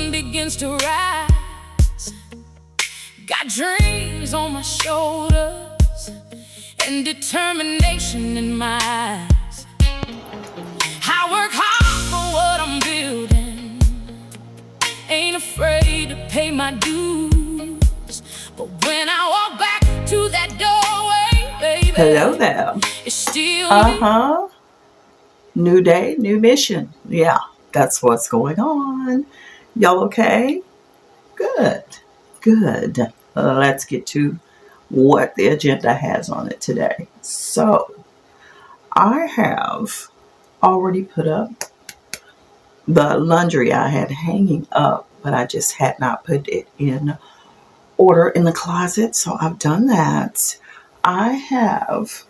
sun begins to rise. Got dreams on my shoulders and determination in my eyes. I work hard for what I'm building, ain't afraid to pay my dues. But when I walk back to that doorway, baby, hello there. It's still new day, new mission. Yeah, that's what's going on. Y'all okay? Good. Let's get to what the agenda has on it today. So I have already put up the laundry I had hanging up, but I just had not put it in order in the closet, so I've done that. I have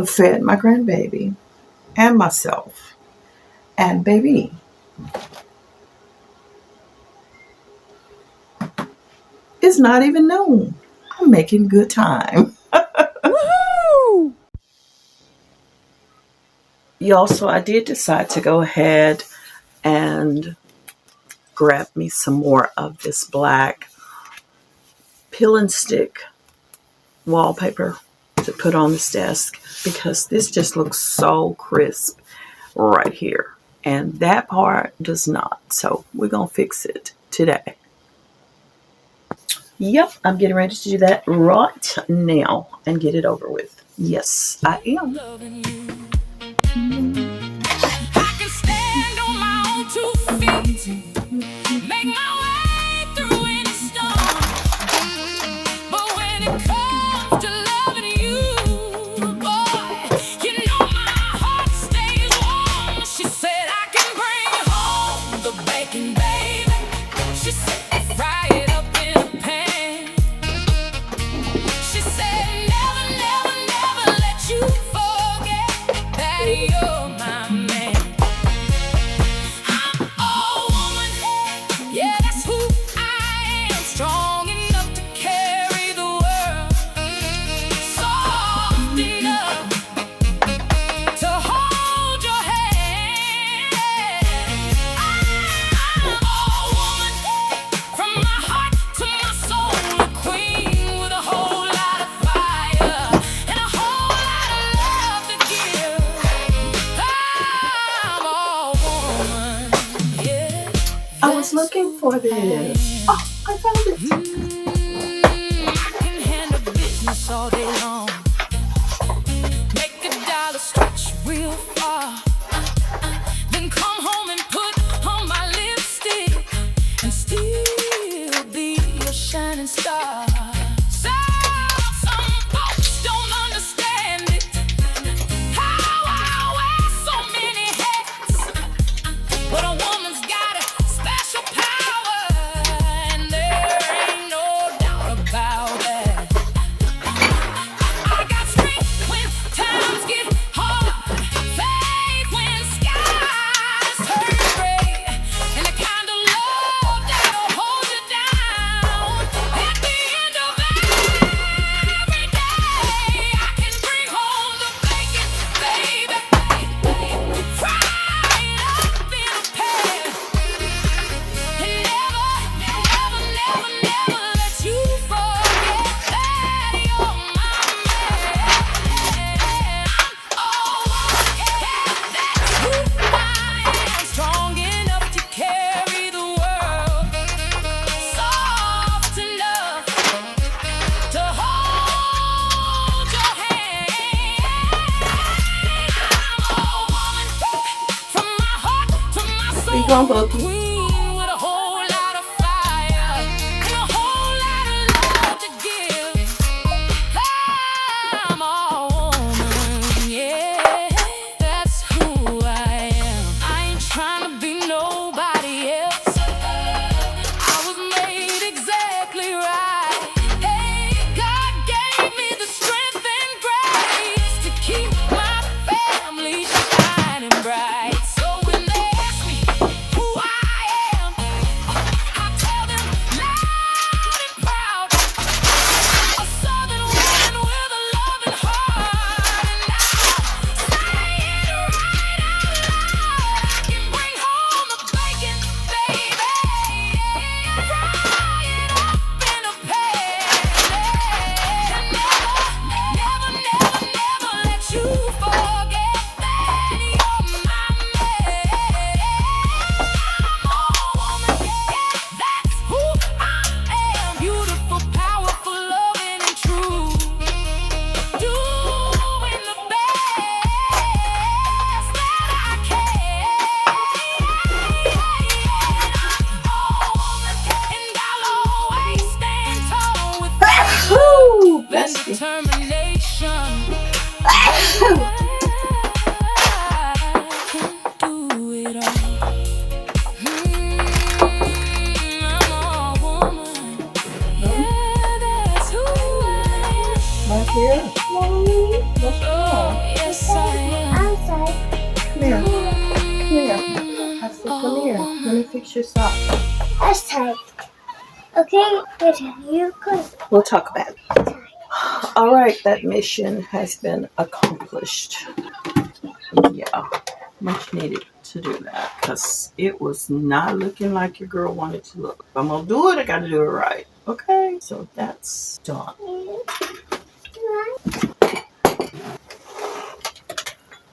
fed my grandbaby and myself, and baby it's not even noon. I'm making good time. woohoo! Y'all, so I did decide to go ahead and grab me some more of this black peel and stick wallpaper to put on this desk, because this just looks so crisp right here, and that part does not. So we're gonna fix it today. Yep, I'm getting ready to do that right now and get it over with. Yes, I am. I can stand on my own 2 feet, make my way through any storm. But when it comes to loving you, boy, you know my heart stays warm. She said I can bring home the bacon, baby. She said fry it up in a pan. She said never, never, never let you forget that you're my man. I'm a woman, yeah, that's who I am. Strong enough to carry the world, soft enough to hold your hand. I'm a woman, from my heart to my soul, a queen with a whole lot of fire and a whole lot of love to give. I'm a woman, yeah. I was looking for this. Oh, I found it. I can handle business all day long, make a dollar stretch real far, then come home and put on my lipstick and still be your shining star. Some folks don't understand it, how I wear so many hats, but a woman's got a special power, and there ain't no doubt about that. I got strength when times get hard, faith when skies turn gray, and the kind of love that'll hold you down at the end of every day. I can bring home the bacon, baby, fry it up in a pan, and never, never, never, never let you forget that you're my man. Oh, yeah, that's who I am. Strong enough to carry the world, soft enough to hold your hand. I'm a woman, from my heart to my soul, We gonna both- queen with a whole lot of fire and a whole lot of love to give. I'm a woman, yeah, that's who I am. I ain't trying to be nobody else. I was made exactly right. Hey, God gave me the strength and grace to keep my family shining bright. So when they ask me who I determination. I can do it all. I'm all woman. Yeah, that's who I am. Right here. What's Oh, wrong? yes, I am. Come here. Come here. I said, come here. Let me fix your socks. That's tight. Okay, good. You could. We'll talk about it. All right, that mission has been accomplished. Yeah, much needed to do that because it was not looking like your girl wanted to look. If I'm gonna do it, I gotta do it right. Okay, so that's done.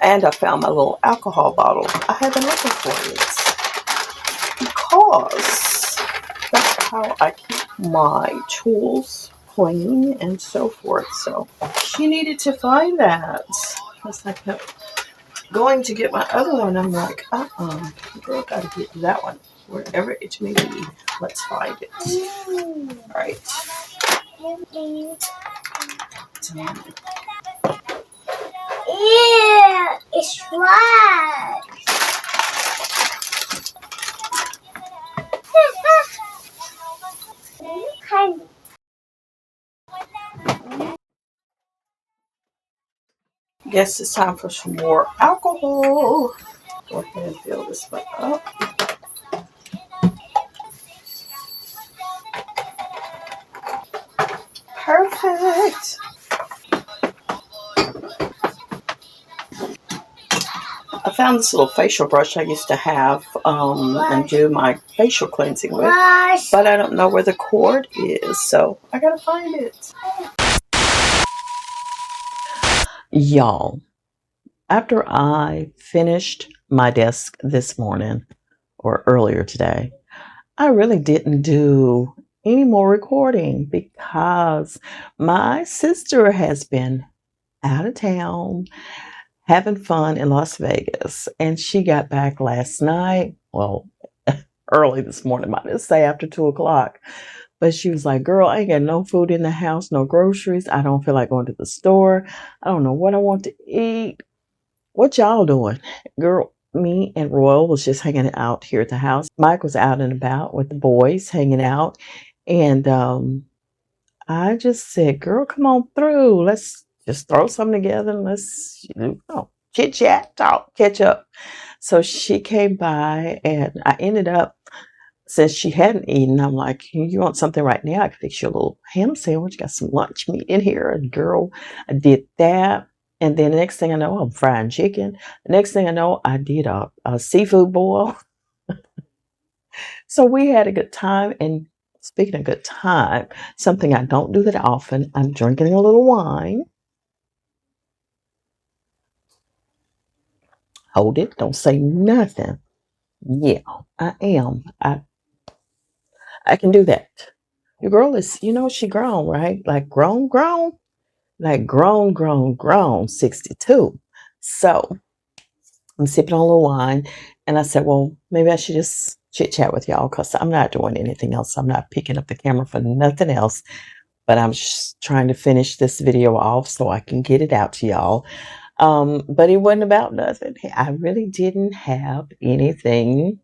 And I found my little alcohol bottle. I have been looking for it because that's how I keep my tools clean and so forth. So she needed to find that because I kept going to get my other one. I'm like, girl, gotta get that one wherever it may be. Let's find it. All right. Yeah, it's right. Kind of. Guess it's time for some more alcohol. Go ahead and fill this one up. Perfect. I found this little facial brush I used to have and do my facial cleansing with, but I don't know where the cord is, so I gotta find it. Y'all, after I finished my desk this morning or earlier today, I really didn't do any more recording because my sister has been out of town having fun in Las Vegas, and she got back last night. Well, early this morning, might just say after 2 o'clock. But she was like, girl, I ain't got no food in the house, no groceries. I don't feel like going to the store. I don't know what I want to eat. What y'all doing? Girl, me and Royal was just hanging out here at the house. Mike was out and about with the boys hanging out. And I just said, girl, come on through. Let's just throw something together and let's chit chat, talk, catch up. So she came by and I ended up, since she hadn't eaten, I'm like, you want something right now? I can fix you a little ham sandwich. Got some lunch meat in here. And girl, I did that. And then the next thing I know, I'm frying chicken. The next thing I know, I did a seafood boil. So we had a good time. And speaking of good time, something I don't do that often, I'm drinking a little wine. Hold it. Don't say nothing. Yeah, I am. I can do that. Your girl is, she grown, right? Like grown, like grown, 62. So I'm sipping on a little wine. And I said, well, maybe I should just chit chat with y'all because I'm not doing anything else. I'm not picking up the camera for nothing else. But I'm just trying to finish this video off so I can get it out to y'all. But it wasn't about nothing. I really didn't have anything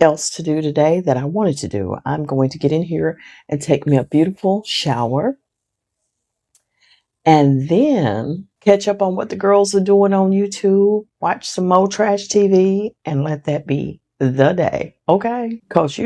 else to do today that I wanted to do. I'm going to get in here and take me a beautiful shower and then catch up on what the girls are doing on YouTube, watch some more trash TV, and let that be the day. Okay? Because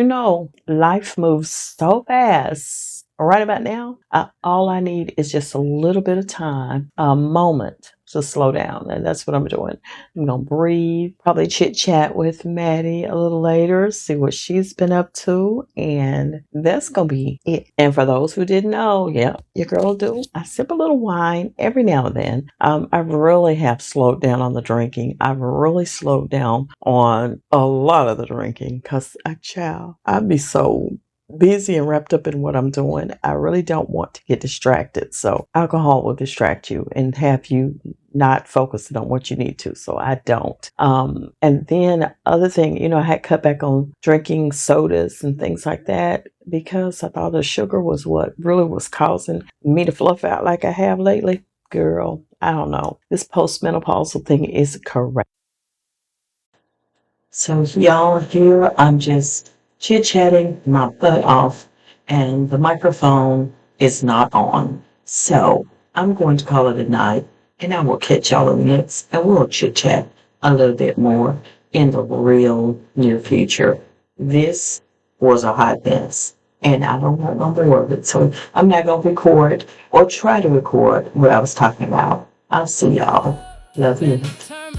life moves so fast. Right about now, all I need is just a little bit of time, a moment to slow down. And that's what I'm doing. I'm going to breathe, probably chit chat with Maddie a little later, see what she's been up to. And that's going to be it. And for those who didn't know, yeah, your girl do. I sip a little wine every now and then. I really have slowed down on the drinking. I've really slowed down on a lot of the drinking because I'd be so busy and wrapped up in what I'm doing. I really don't want to get distracted. So alcohol will distract you and have you not focusing on what you need to. So I don't. And then other thing, I had cut back on drinking sodas and things like that because I thought the sugar was what really was causing me to fluff out like I have lately. Girl, I don't know. This postmenopausal thing is correct. So y'all, here I'm just chit-chatting my butt off and the microphone is not on. So I'm going to call it a night and I will catch y'all in the next and we'll chit-chat a little bit more in the real near future. This was a hot mess and I don't want no more of it. So I'm not going to record or try to record what I was talking about. I'll see y'all. Love you.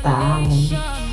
Bye.